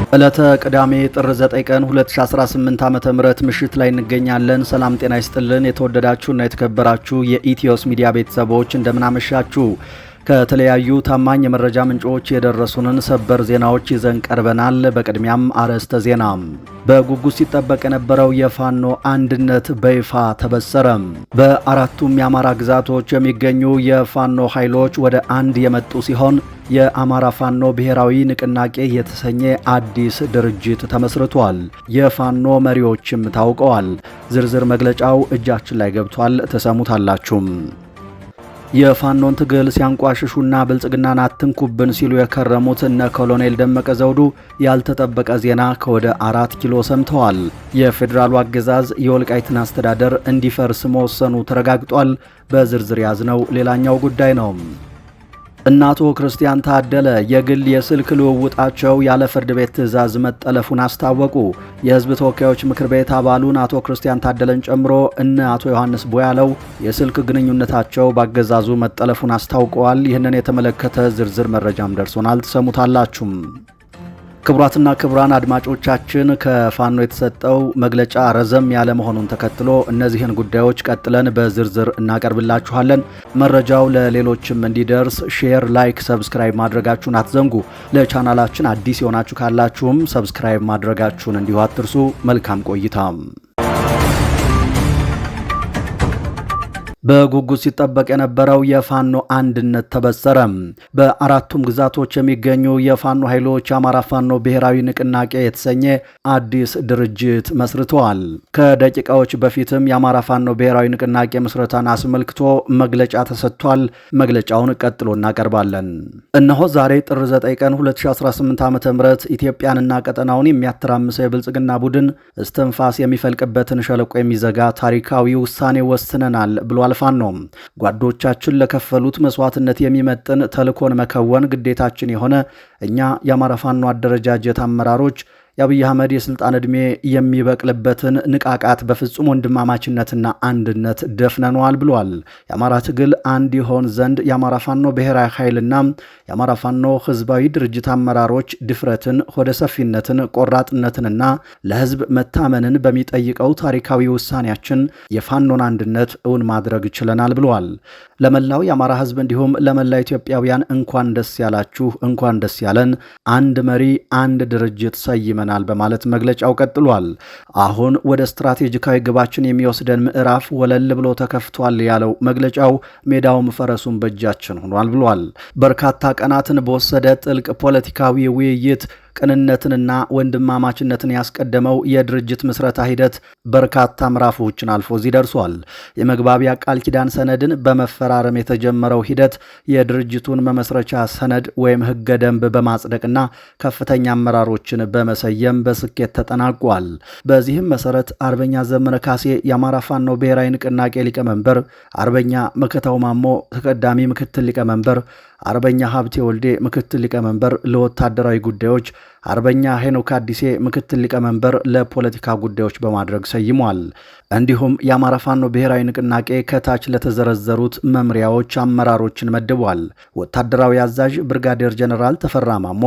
ዕለተ ቅዳሜ ጥር 9 ቀን 2018 ዓ.ም ምሽት ላይ እንገኛለን። ሰላም ጤና ይስጥልን። የተወደዳችሁና የተከበራችሁ የኢትዮስ ሚዲያ ቤተሰቦች እንደምን አመሻችሁ። ከተለያዩ ታማኝ የመረጃ ምንጮች የደረሱንን ሰበር ዜናዎች ይዘን ቀርበናል። በቅድሚያም አርዕስተ ዜና። በጉጉት ሲጠበቅ የነበረው የፋኖ አንድነት በይፋ ተበሰረ። በአራቱም የአማራ ግዛቶች የሚገኙ የፋኖ ኃይሎች ወደ አንድ የመጡ ሲሆን የአማራ ፋኖ ብሔራዊ ንቅናቄ የተሰኘ አዲስ ድርጅት ተመስርቷል። የፋኖ መሪዎችም ታውቀዋል። ዝርዝር መግለጫው እጃችን ላይ ገብቷል፣ ተሰሙታላችሁ። የፋኖን ትግል ሲያንቋሽሹና ብልጽግናን አትንኩብን ሲሉ የከረሙት እነ ኮሎኔል ደመቀ ዘውዱ ያልተጠበቀ ዜና ከወደ 4 ኪሎ ሰምተዋል። የፌዴራሉ አገዛዝ የወልቃይትን አስተዳደር እንዲፈርስ መወሰኑ ተረጋግጧል። በዝርዝር ያዝነው ሌላኛው ጉዳይ ነው። እነ አቶ ክርስቲያን ታደለ የግል የስልክ ልውውጣቸው ያለ ፍርድ ቤት ትዕዛዝ መጠለፉን አስታወቁ። የሕዝብ ተወካዮች ምክር ቤት አባሉን አቶ ክርስቲያን ታደለን ጨምሮ እነ አቶ ዮሐንስ ቦያለው የስልክ ግንኙነታቸው ባገዛዙ መጠለፉን አስታውቀዋል። ይህንን የተመለከተ ዝርዝር መረጃም ደርሶናል፣ ትሰሙታላችሁም። ክቡራትና ክቡራን አድማጮቻችን ከፋኖ የተሰጠው መግለጫ ረዘም ያለ መሆኑን ተከትሎ እነዚህን ጉዳዮች ቀጥለን በዝርዝር እናቀርብላችኋለን። መረጃው ለሌሎችም እንዲደርስ ሼር፣ ላይክ፣ ሰብስክራይብ ማድረጋችሁን አትዘንጉ። ለቻናላችን አዲስ የሆናችሁ ካላችሁም ሰብስክራይብ ማድረጋችሁን እንዲሁ አትርሱ። መልካም ቆይታ። በጉጉት ሲጠበቅ የነበረው የፋኖ አንድነት ተበሰረ። በአራቱም ግዛቶች የሚገኙ የፋኖ ኃይሎች የአማራ ፋኖ ብሔራዊ ንቅናቄ የተሰኘ አዲስ ድርጅት መስርተዋል። ከደቂቃዎች በፊትም የአማራ ፋኖ ብሔራዊ ንቅናቄ ምስረታን አስመልክቶ መግለጫ ተሰጥቷል። መግለጫውን ቀጥሎ እናቀርባለን። እነሆ ዛሬ ጥር 9 ቀን 2018 ዓ.ም ኢትዮጵያንና ቀጠናውን የሚያተራምሰው የብልጽግና ቡድን እስትንፋስ የሚፈልቅበትን ሸለቆ የሚዘጋ ታሪካዊ ውሳኔ ወስነናል ብሏል። ፋኖ ጓዶቻችን ለከፈሉት መስዋዕትነት የሚመጥን ተልኮን መከወን ግዴታችን የሆነ እኛ የአማራ ፋኖ አደረጃጀት አመራሮች የአብይ አህመድ የስልጣን ዕድሜ የሚበቅልበትን ንቃቃት በፍጹም ወንድማማችነትና አንድነት ደፍነነዋል ብሏል። የአማራ ትግል አንድ ይሆን ዘንድ የአማራ ፋኖ ብሔራዊ ኃይልና የአማራ ፋኖ ህዝባዊ ድርጅት አመራሮች ድፍረትን፣ ሆደ ሰፊነትን፣ ቆራጥነትንና ለህዝብ መታመንን በሚጠይቀው ታሪካዊ ውሳኔያችን የፋኖን አንድነት እውን ማድረግ ችለናል ብሏል። ለመላው የአማራ ህዝብ እንዲሁም ለመላው ኢትዮጵያውያን እንኳን ደስ ያላችሁ፣ እንኳን ደስ ያለን። አንድ መሪ፣ አንድ ድርጅት ሰይመናል በማለት መግለጫው ቀጥሏል። አሁን ወደ ስትራቴጂካዊ ግባችን የሚወስደን ምዕራፍ ወለል ብሎ ተከፍቷል ያለው መግለጫው ሜዳውም ፈረሱም በእጃችን ሆኗል ብሏል። በርካታ ቀናትን በወሰደ ጥልቅ ፖለቲካዊ ውይይት ቅንነትንና ወንድማማችነትን ያስቀደመው የድርጅት ምስረታ ሂደት በርካታ ምዕራፎችን አልፎ እዚህ ደርሷል። የመግባቢያ ቃል ኪዳን ሰነድን በመፈራረም የተጀመረው ሂደት የድርጅቱን መመስረቻ ሰነድ ወይም ህገ ደንብ በማጽደቅና ከፍተኛ አመራሮችን በመሰየም በስኬት ተጠናቋል። በዚህም መሰረት አርበኛ ዘመነ ካሴ የአማራ ፋኖ ብሔራዊ ንቅናቄ ሊቀመንበር፣ አርበኛ መከታው ማሞ ተቀዳሚ ምክትል ሊቀመንበር፣ አርበኛ ሀብቴ ወልዴ ምክትል ሊቀመንበር ለወታደራዊ ጉዳዮች፣ አርበኛ ሄኖክ አዲሴ ምክትል ሊቀመንበር ለፖለቲካ ጉዳዮች በማድረግ ሰይሟል። እንዲሁም የአማራ ፋኖ ብሔራዊ ንቅናቄ ከታች ለተዘረዘሩት መምሪያዎች አመራሮችን መድቧል። ወታደራዊ አዛዥ ብርጋዴር ጀነራል ተፈራ ማሞ፣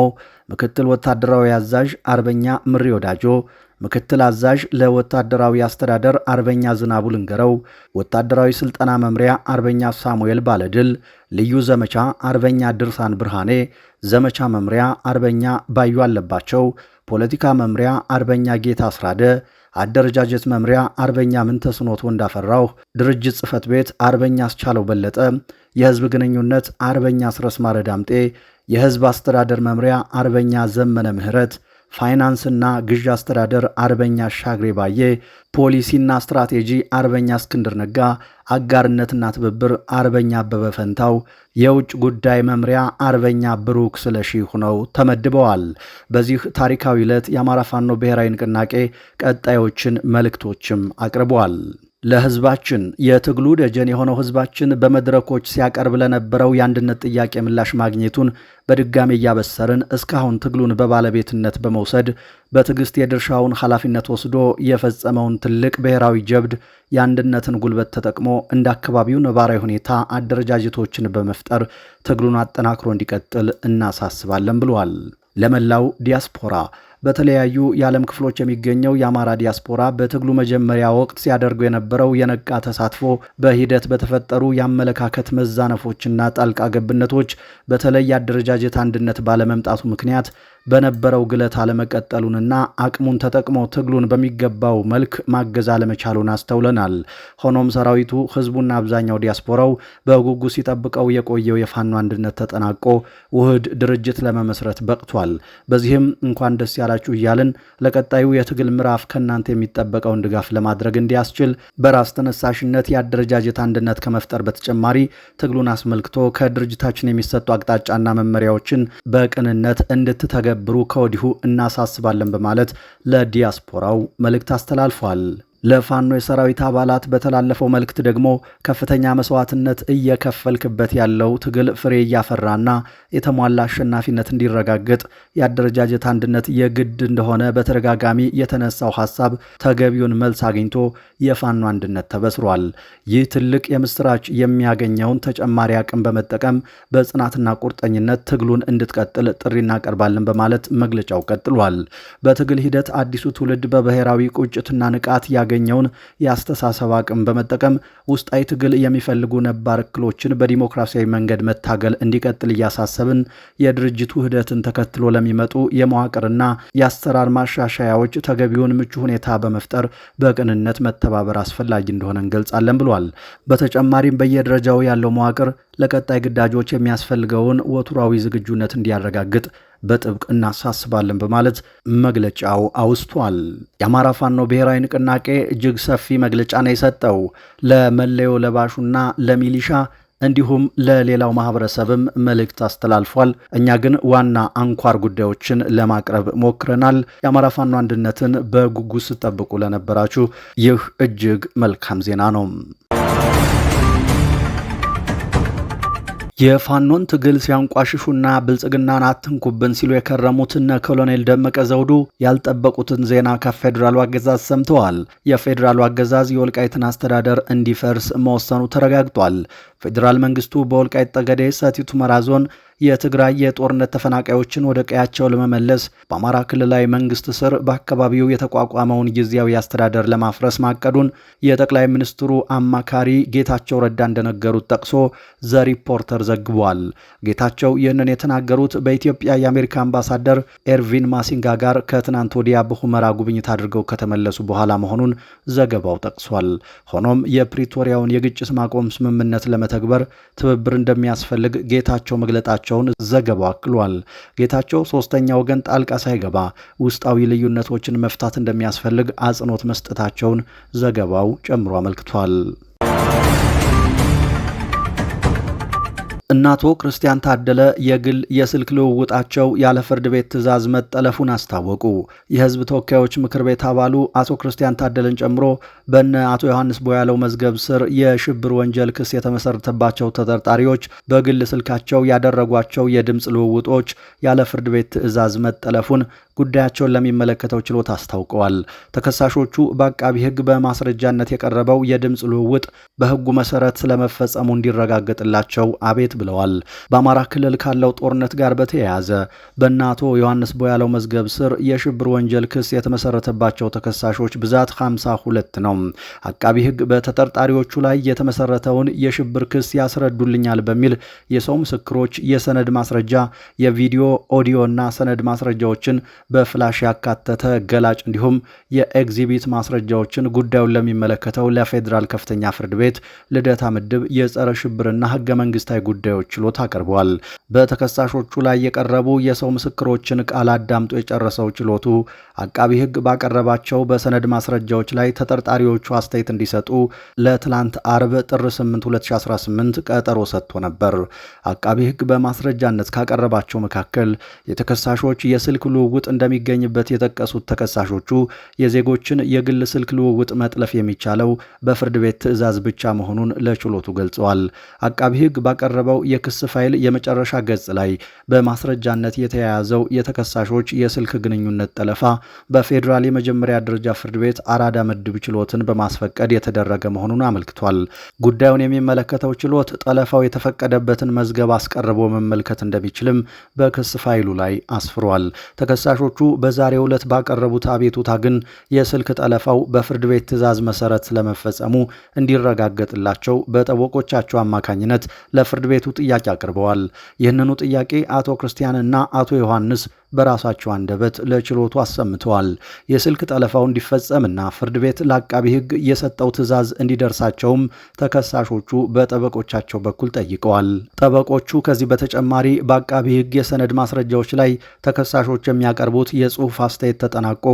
ምክትል ወታደራዊ አዛዥ አርበኛ ምሪ ወዳጆ፣ ምክትል አዛዥ ለወታደራዊ አስተዳደር አርበኛ ዝናቡ ልንገረው፣ ወታደራዊ ስልጠና መምሪያ አርበኛ ሳሙኤል ባለድል፣ ልዩ ዘመቻ አርበኛ ድርሳን ብርሃኔ፣ ዘመቻ መምሪያ አርበኛ ባዩ አለባቸው፣ ፖለቲካ መምሪያ አርበኛ ጌታ አስራደ፣ አደረጃጀት መምሪያ አርበኛ ምንተስኖት ወንዳፈራው፣ ድርጅት ጽሕፈት ቤት አርበኛ አስቻለው በለጠ፣ የህዝብ ግንኙነት አርበኛ አስረስማረ ዳምጤ፣ የህዝብ አስተዳደር መምሪያ አርበኛ ዘመነ ምህረት፣ ፋይናንስና ግዥ አስተዳደር አርበኛ ሻግሬ ባዬ፣ ፖሊሲና ስትራቴጂ አርበኛ እስክንድር ነጋ፣ አጋርነትና ትብብር አርበኛ አበበ ፈንታው፣ የውጭ ጉዳይ መምሪያ አርበኛ ብሩክ ስለሺ ሆነው ተመድበዋል። በዚህ ታሪካዊ ዕለት የአማራ ፋኖ ብሔራዊ ንቅናቄ ቀጣዮችን መልእክቶችም አቅርበዋል። ለህዝባችን የትግሉ ደጀን የሆነው ህዝባችን በመድረኮች ሲያቀርብ ለነበረው የአንድነት ጥያቄ ምላሽ ማግኘቱን በድጋሚ እያበሰርን እስካሁን ትግሉን በባለቤትነት በመውሰድ በትዕግስት የድርሻውን ኃላፊነት ወስዶ የፈጸመውን ትልቅ ብሔራዊ ጀብድ የአንድነትን ጉልበት ተጠቅሞ እንደ አካባቢው ነባራዊ ሁኔታ አደረጃጀቶችን በመፍጠር ትግሉን አጠናክሮ እንዲቀጥል እናሳስባለን ብለዋል። ለመላው ዲያስፖራ በተለያዩ የዓለም ክፍሎች የሚገኘው የአማራ ዲያስፖራ በትግሉ መጀመሪያ ወቅት ሲያደርገው የነበረው የነቃ ተሳትፎ በሂደት በተፈጠሩ የአመለካከት መዛነፎችና ጣልቃ ገብነቶች በተለይ የአደረጃጀት አንድነት ባለመምጣቱ ምክንያት በነበረው ግለት አለመቀጠሉንና አቅሙን ተጠቅሞ ትግሉን በሚገባው መልክ ማገዝ አለመቻሉን አስተውለናል። ሆኖም ሰራዊቱ፣ ህዝቡና አብዛኛው ዲያስፖራው በጉጉት ሲጠብቀው የቆየው የፋኖ አንድነት ተጠናቆ ውህድ ድርጅት ለመመስረት በቅቷል። በዚህም እንኳን ደስ ያላችሁ እያልን ለቀጣዩ የትግል ምዕራፍ ከእናንተ የሚጠበቀውን ድጋፍ ለማድረግ እንዲያስችል በራስ ተነሳሽነት የአደረጃጀት አንድነት ከመፍጠር በተጨማሪ ትግሉን አስመልክቶ ከድርጅታችን የሚሰጡ አቅጣጫና መመሪያዎችን በቅንነት እንድትተገ ብሩ ከወዲሁ እናሳስባለን በማለት ለዲያስፖራው መልእክት አስተላልፏል። ለፋኖ የሰራዊት አባላት በተላለፈው መልእክት ደግሞ ከፍተኛ መስዋዕትነት እየከፈልክበት ያለው ትግል ፍሬ እያፈራና የተሟላ አሸናፊነት እንዲረጋገጥ የአደረጃጀት አንድነት የግድ እንደሆነ በተደጋጋሚ የተነሳው ሐሳብ ተገቢውን መልስ አግኝቶ የፋኖ አንድነት ተበስሯል። ይህ ትልቅ የምስራች የሚያገኘውን ተጨማሪ አቅም በመጠቀም በጽናትና ቁርጠኝነት ትግሉን እንድትቀጥል ጥሪ እናቀርባለን በማለት መግለጫው ቀጥሏል። በትግል ሂደት አዲሱ ትውልድ በብሔራዊ ቁጭትና ንቃት ያገኘውን የአስተሳሰብ አቅም በመጠቀም ውስጣዊ ትግል የሚፈልጉ ነባር እክሎችን በዲሞክራሲያዊ መንገድ መታገል እንዲቀጥል እያሳሰብን የድርጅቱ ውህደትን ተከትሎ ለሚመጡ የመዋቅርና የአሰራር ማሻሻያዎች ተገቢውን ምቹ ሁኔታ በመፍጠር በቅንነት መተባበር አስፈላጊ እንደሆነ እንገልጻለን ብሏል። በተጨማሪም በየደረጃው ያለው መዋቅር ለቀጣይ ግዳጆች የሚያስፈልገውን ወትሯዊ ዝግጁነት እንዲያረጋግጥ በጥብቅ እናሳስባለን በማለት መግለጫው አውስቷል። የአማራ ፋኖ ብሔራዊ ንቅናቄ እጅግ ሰፊ መግለጫ ነው የሰጠው። ለመለዮ ለባሹና ለሚሊሻ እንዲሁም ለሌላው ማህበረሰብም መልእክት አስተላልፏል። እኛ ግን ዋና አንኳር ጉዳዮችን ለማቅረብ ሞክረናል። የአማራ ፋኖ አንድነትን በጉጉት ስጠብቁ ለነበራችሁ ይህ እጅግ መልካም ዜና ነው። የፋኖን ትግል ሲያንቋሽሹና ብልጽግናን አትንኩብን ሲሉ የከረሙት እነ ኮሎኔል ደመቀ ዘውዱ ያልጠበቁትን ዜና ከፌዴራሉ አገዛዝ ሰምተዋል። የፌዴራሉ አገዛዝ የወልቃይትን አስተዳደር እንዲፈርስ መወሰኑ ተረጋግጧል። ፌዴራል መንግስቱ በወልቃይት ጠገዴ ሰቲት ሁመራ ዞን የትግራይ የጦርነት ተፈናቃዮችን ወደ ቀያቸው ለመመለስ በአማራ ክልላዊ መንግስት ስር በአካባቢው የተቋቋመውን ጊዜያዊ አስተዳደር ለማፍረስ ማቀዱን የጠቅላይ ሚኒስትሩ አማካሪ ጌታቸው ረዳ እንደነገሩት ጠቅሶ ዘ ሪፖርተር ዘግቧል። ጌታቸው ይህንን የተናገሩት በኢትዮጵያ የአሜሪካ አምባሳደር ኤርቪን ማሲንጋ ጋር ከትናንት ወዲያ በሁመራ ጉብኝት አድርገው ከተመለሱ በኋላ መሆኑን ዘገባው ጠቅሷል። ሆኖም የፕሪቶሪያውን የግጭት ማቆም ስምምነት ለመተግበር ትብብር እንደሚያስፈልግ ጌታቸው መግለጣቸው ዘገባው አክሏል። ጌታቸው ሶስተኛ ወገን ጣልቃ ሳይገባ ውስጣዊ ልዩነቶችን መፍታት እንደሚያስፈልግ አጽንኦት መስጠታቸውን ዘገባው ጨምሮ አመልክቷል። እናቶ ክርስቲያን ታደለ የግል የስልክ ልውውጣቸው ያለ ፍርድ ቤት ትዕዛዝ መጠለፉን አስታወቁ። የሕዝብ ተወካዮች ምክር ቤት አባሉ አቶ ክርስቲያን ታደለን ጨምሮ በነ አቶ ዮሐንስ ቦያለው መዝገብ ስር የሽብር ወንጀል ክስ የተመሰረተባቸው ተጠርጣሪዎች በግል ስልካቸው ያደረጓቸው የድምፅ ልውውጦች ያለ ፍርድ ቤት ትዕዛዝ መጠለፉን ጉዳያቸውን ለሚመለከተው ችሎት አስታውቀዋል። ተከሳሾቹ በአቃቢ ሕግ በማስረጃነት የቀረበው የድምፅ ልውውጥ በሕጉ መሰረት ስለመፈጸሙ እንዲረጋገጥላቸው አቤት ብለዋል። በአማራ ክልል ካለው ጦርነት ጋር በተያያዘ በእነ አቶ ዮሐንስ ቦያለው መዝገብ ስር የሽብር ወንጀል ክስ የተመሰረተባቸው ተከሳሾች ብዛት 52 ነው። አቃቢ ሕግ በተጠርጣሪዎቹ ላይ የተመሰረተውን የሽብር ክስ ያስረዱልኛል በሚል የሰው ምስክሮች፣ የሰነድ ማስረጃ፣ የቪዲዮ ኦዲዮና ሰነድ ማስረጃዎችን በፍላሽ ያካተተ ገላጭ እንዲሁም የኤግዚቢት ማስረጃዎችን ጉዳዩን ለሚመለከተው ለፌዴራል ከፍተኛ ፍርድ ቤት ልደታ ምድብ የጸረ ሽብርና ህገ መንግስታዊ ጉዳዮች ችሎት አቅርበዋል። በተከሳሾቹ ላይ የቀረቡ የሰው ምስክሮችን ቃል አዳምጦ የጨረሰው ችሎቱ አቃቢ ሕግ ባቀረባቸው በሰነድ ማስረጃዎች ላይ ተጠርጣሪዎቹ አስተያየት እንዲሰጡ ለትላንት አርብ ጥር 8 2018 ቀጠሮ ሰጥቶ ነበር። አቃቢ ሕግ በማስረጃነት ካቀረባቸው መካከል የተከሳሾች የስልክ ልውውጥ እንደሚገኝበት የጠቀሱት ተከሳሾቹ የዜጎችን የግል ስልክ ልውውጥ መጥለፍ የሚቻለው በፍርድ ቤት ትዕዛዝ ብቻ መሆኑን ለችሎቱ ገልጸዋል። አቃቢ ሕግ ባቀረበው በቀረበው የክስ ፋይል የመጨረሻ ገጽ ላይ በማስረጃነት የተያያዘው የተከሳሾች የስልክ ግንኙነት ጠለፋ በፌዴራል የመጀመሪያ ደረጃ ፍርድ ቤት አራዳ ምድብ ችሎትን በማስፈቀድ የተደረገ መሆኑን አመልክቷል። ጉዳዩን የሚመለከተው ችሎት ጠለፋው የተፈቀደበትን መዝገብ አስቀርቦ መመልከት እንደሚችልም በክስ ፋይሉ ላይ አስፍሯል። ተከሳሾቹ በዛሬው ዕለት ባቀረቡት አቤቱታ ግን የስልክ ጠለፋው በፍርድ ቤት ትዕዛዝ መሰረት ስለመፈጸሙ እንዲረጋገጥላቸው በጠበቆቻቸው አማካኝነት ለፍርድ ቤቱ ጥያቄ አቅርበዋል። ይህንኑ ጥያቄ አቶ ክርስቲያንና አቶ ዮሐንስ በራሳቸው አንደበት ለችሎቱ አሰምተዋል። የስልክ ጠለፋው እንዲፈጸምና ፍርድ ቤት ለአቃቢ ሕግ የሰጠው ትዕዛዝ እንዲደርሳቸውም ተከሳሾቹ በጠበቆቻቸው በኩል ጠይቀዋል። ጠበቆቹ ከዚህ በተጨማሪ በአቃቢ ሕግ የሰነድ ማስረጃዎች ላይ ተከሳሾች የሚያቀርቡት የጽሑፍ አስተያየት ተጠናቆ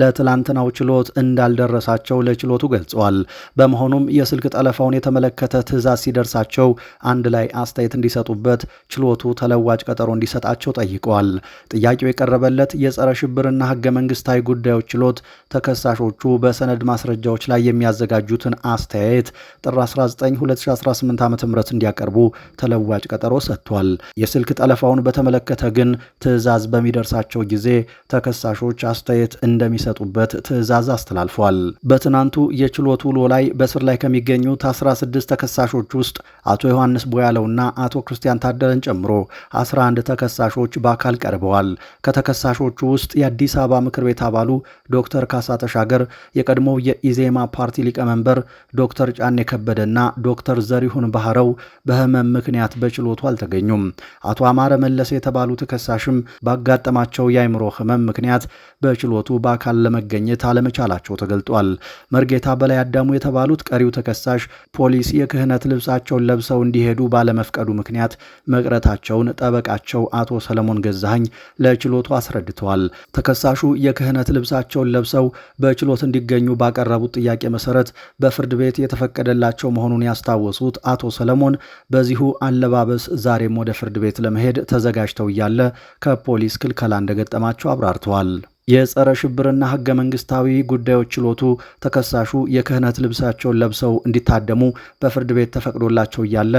ለትላንትናው ችሎት እንዳልደረሳቸው ለችሎቱ ገልጸዋል። በመሆኑም የስልክ ጠለፋውን የተመለከተ ትዕዛዝ ሲደርሳቸው አንድ ላይ አስተያየት እንዲሰጡበት ችሎቱ ተለዋጭ ቀጠሮ እንዲሰጣቸው ጠይቀዋል። ጥያቄው የቀረበለት የጸረ ሽብርና ህገ መንግስታዊ ጉዳዮች ችሎት ተከሳሾቹ በሰነድ ማስረጃዎች ላይ የሚያዘጋጁትን አስተያየት ጥር 19 2018 ዓ.ም እንዲያቀርቡ ተለዋጭ ቀጠሮ ሰጥቷል። የስልክ ጠለፋውን በተመለከተ ግን ትዕዛዝ በሚደርሳቸው ጊዜ ተከሳሾች አስተያየት እንደሚሰጡበት ትዕዛዝ አስተላልፏል። በትናንቱ የችሎት ውሎ ላይ በስር ላይ ከሚገኙት 16 ተከሳሾች ውስጥ አቶ ዮሐንስ ቦያለውና አቶ ክርስቲያን ታደለን ጨምሮ 11 ተከሳሾች በአካል ቀርበዋል። ከተከሳሾቹ ውስጥ የአዲስ አበባ ምክር ቤት አባሉ ዶክተር ካሳ ተሻገር፣ የቀድሞው የኢዜማ ፓርቲ ሊቀመንበር ዶክተር ጫኔ ከበደና ዶክተር ዘሪሁን ባህረው በህመም ምክንያት በችሎቱ አልተገኙም። አቶ አማረ መለሰ የተባሉ ተከሳሽም ባጋጠማቸው የአእምሮ ህመም ምክንያት በችሎቱ በአካል ለመገኘት አለመቻላቸው ተገልጧል። መርጌታ በላይ አዳሙ የተባሉት ቀሪው ተከሳሽ ፖሊስ የክህነት ልብሳቸውን ለብሰው እንዲሄዱ ባለመፍቀዱ ምክንያት መቅረታቸውን ጠበቃቸው አቶ ሰለሞን ገዛኸኝ ለችሎቱ አስረድተዋል። ተከሳሹ የክህነት ልብሳቸውን ለብሰው በችሎት እንዲገኙ ባቀረቡት ጥያቄ መሰረት በፍርድ ቤት የተፈቀደላቸው መሆኑን ያስታወሱት አቶ ሰለሞን በዚሁ አለባበስ ዛሬም ወደ ፍርድ ቤት ለመሄድ ተዘጋጅተው እያለ ከፖሊስ ክልከላ እንደገጠማቸው አብራርተዋል። የጸረ ሽብርና ህገ መንግስታዊ ጉዳዮች ችሎቱ ተከሳሹ የክህነት ልብሳቸውን ለብሰው እንዲታደሙ በፍርድ ቤት ተፈቅዶላቸው እያለ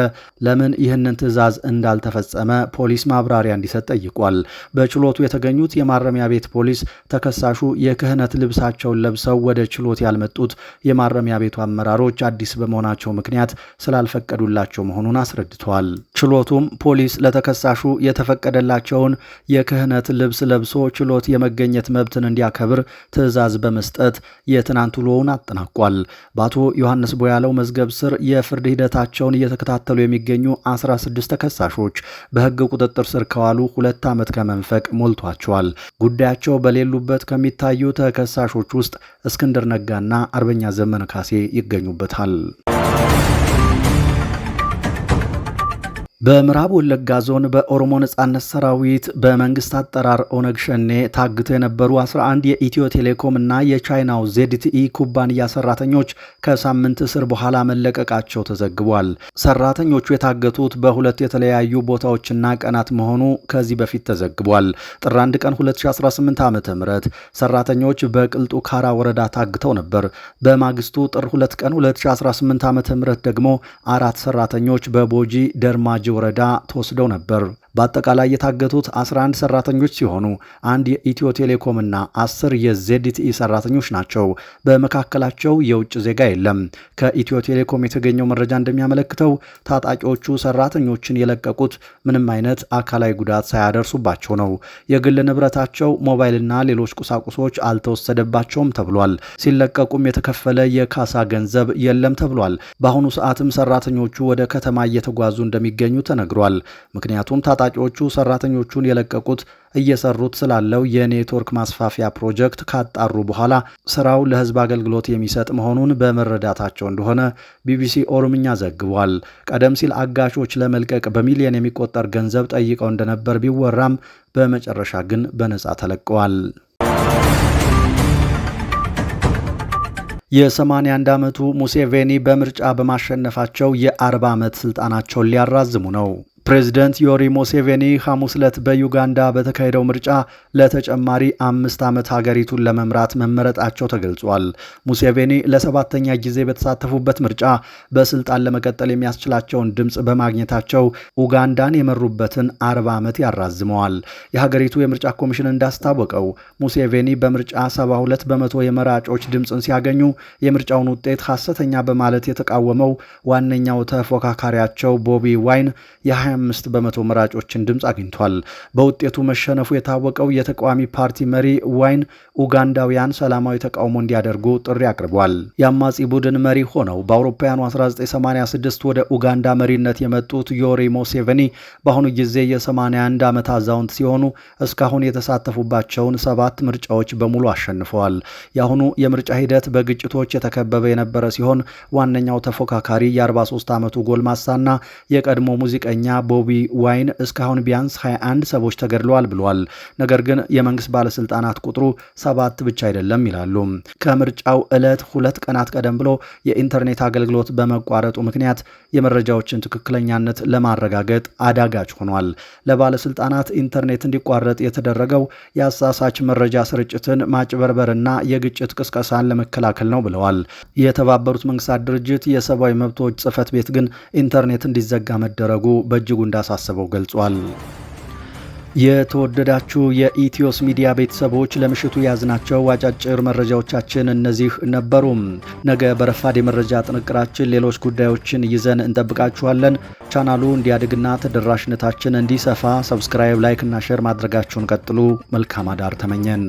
ለምን ይህንን ትዕዛዝ እንዳልተፈጸመ ፖሊስ ማብራሪያ እንዲሰጥ ጠይቋል። በችሎቱ የተገኙት የማረሚያ ቤት ፖሊስ ተከሳሹ የክህነት ልብሳቸውን ለብሰው ወደ ችሎት ያልመጡት የማረሚያ ቤቱ አመራሮች አዲስ በመሆናቸው ምክንያት ስላልፈቀዱላቸው መሆኑን አስረድተዋል። ችሎቱም ፖሊስ ለተከሳሹ የተፈቀደላቸውን የክህነት ልብስ ለብሶ ችሎት የመገኘት መብትን እንዲያከብር ትዕዛዝ በመስጠት የትናንት ውሎውን አጠናቋል። በአቶ ዮሐንስ ቦያለው መዝገብ ስር የፍርድ ሂደታቸውን እየተከታተሉ የሚገኙ 16 ተከሳሾች በሕግ ቁጥጥር ስር ከዋሉ 2 ዓመት ከመንፈቅ ሞልቷቸዋል። ጉዳያቸው በሌሉበት ከሚታዩ ተከሳሾች ውስጥ እስክንድር ነጋና አርበኛ ዘመነ ካሴ ይገኙበታል። በምዕራብ ወለጋ ዞን በኦሮሞ ነጻነት ሰራዊት በመንግስት አጠራር ኦነግ ሸኔ ታግተው የነበሩ 11 የኢትዮ ቴሌኮም እና የቻይናው ዜድቲኢ ኩባንያ ሰራተኞች ከሳምንት እስር በኋላ መለቀቃቸው ተዘግቧል። ሰራተኞቹ የታገቱት በሁለት የተለያዩ ቦታዎችና ቀናት መሆኑ ከዚህ በፊት ተዘግቧል። ጥር 1 ቀን 2018 ዓ.ም ሰራተኞች በቅልጡ ካራ ወረዳ ታግተው ነበር። በማግስቱ ጥር 2 ቀን 2018 ዓ.ም ደግሞ 4 ሰራተኞች በቦጂ ደርማጅ ወረዳ ተወስደው ነበር። በአጠቃላይ የታገቱት 11 ሰራተኞች ሲሆኑ አንድ የኢትዮ ቴሌኮም እና 10 የዜድቲኢ ሰራተኞች ናቸው። በመካከላቸው የውጭ ዜጋ የለም። ከኢትዮ ቴሌኮም የተገኘው መረጃ እንደሚያመለክተው ታጣቂዎቹ ሰራተኞችን የለቀቁት ምንም አይነት አካላዊ ጉዳት ሳያደርሱባቸው ነው። የግል ንብረታቸው፣ ሞባይልና ሌሎች ቁሳቁሶች አልተወሰደባቸውም ተብሏል። ሲለቀቁም የተከፈለ የካሳ ገንዘብ የለም ተብሏል። በአሁኑ ሰዓትም ሰራተኞቹ ወደ ከተማ እየተጓዙ እንደሚገኙ ተነግሯል። ምክንያቱም ታጣቂዎቹ ሰራተኞቹን የለቀቁት እየሰሩት ስላለው የኔትወርክ ማስፋፊያ ፕሮጀክት ካጣሩ በኋላ ስራው ለሕዝብ አገልግሎት የሚሰጥ መሆኑን በመረዳታቸው እንደሆነ ቢቢሲ ኦሮምኛ ዘግቧል። ቀደም ሲል አጋቾች ለመልቀቅ በሚሊዮን የሚቆጠር ገንዘብ ጠይቀው እንደነበር ቢወራም በመጨረሻ ግን በነጻ ተለቀዋል። የ81 ዓመቱ ሙሴቬኒ በምርጫ በማሸነፋቸው የ40 ዓመት ስልጣናቸውን ሊያራዝሙ ነው። ፕሬዝደንት ዮሪ ሙሴቬኒ ሐሙስ ዕለት በዩጋንዳ በተካሄደው ምርጫ ለተጨማሪ 5 ዓመት ሀገሪቱን ለመምራት መመረጣቸው ተገልጿል። ሙሴቬኒ ለ7ኛ ጊዜ በተሳተፉበት ምርጫ በስልጣን ለመቀጠል የሚያስችላቸውን ድምፅ በማግኘታቸው ኡጋንዳን የመሩበትን 40 ዓመት ያራዝመዋል። የሀገሪቱ የምርጫ ኮሚሽን እንዳስታወቀው ሙሴቬኒ በምርጫ 72 በመቶ የመራጮች ድምፅን ሲያገኙ የምርጫውን ውጤት ሐሰተኛ በማለት የተቃወመው ዋነኛው ተፎካካሪያቸው ቦቢ ዋይን የ25 በመቶ መራጮችን ድምፅ አግኝቷል። በውጤቱ መሸነፉ የታወቀው የተቃዋሚ ፓርቲ መሪ ዋይን ኡጋንዳውያን ሰላማዊ ተቃውሞ እንዲያደርጉ ጥሪ አቅርቧል። የአማጺ ቡድን መሪ ሆነው በአውሮፓውያኑ 1986 ወደ ኡጋንዳ መሪነት የመጡት ዮሪ ሙሴቬኒ በአሁኑ ጊዜ የ81 ዓመት አዛውንት ሲሆኑ እስካሁን የተሳተፉባቸውን 7 ምርጫዎች በሙሉ አሸንፈዋል። የአሁኑ የምርጫ ሂደት በግጭቶች የተከበበ የነበረ ሲሆን ዋነኛው ተፎካካሪ የ43 ዓመቱ ጎልማሳና የቀድሞ ሙዚቀኛ ቦቢ ዋይን እስካሁን ቢያንስ 21 ሰዎች ተገድለዋል ብሏል። ነገር ግን የመንግስት ባለስልጣናት ቁጥሩ 7 ብቻ አይደለም ይላሉ። ከምርጫው ዕለት 2 ቀናት ቀደም ብሎ የኢንተርኔት አገልግሎት በመቋረጡ ምክንያት የመረጃዎችን ትክክለኛነት ለማረጋገጥ አዳጋች ሆኗል። ለባለስልጣናት ኢንተርኔት እንዲቋረጥ የተደረገው የአሳሳች መረጃ ስርጭትን ማጭበርበርና የግጭት ቅስቀሳን ለመከላከል ነው ብለዋል። የተባበሩት መንግስታት ድርጅት የሰብአዊ መብቶች ጽሕፈት ቤት ግን ኢንተርኔት እንዲዘጋ መደረጉ በእጅጉ እንዳሳሰበው ገልጿል። የተወደዳችሁ የኢትዮስ ሚዲያ ቤተሰቦች ለምሽቱ ያዝናቸው አጫጭር መረጃዎቻችን እነዚህ ነበሩ። ነገ በረፋድ የመረጃ ጥንቅራችን ሌሎች ጉዳዮችን ይዘን እንጠብቃችኋለን። ቻናሉ እንዲያድግና ተደራሽነታችን እንዲሰፋ ሰብስክራይብ፣ ላይክ እና ሼር ማድረጋችሁን ቀጥሉ። መልካም አዳር ተመኘን።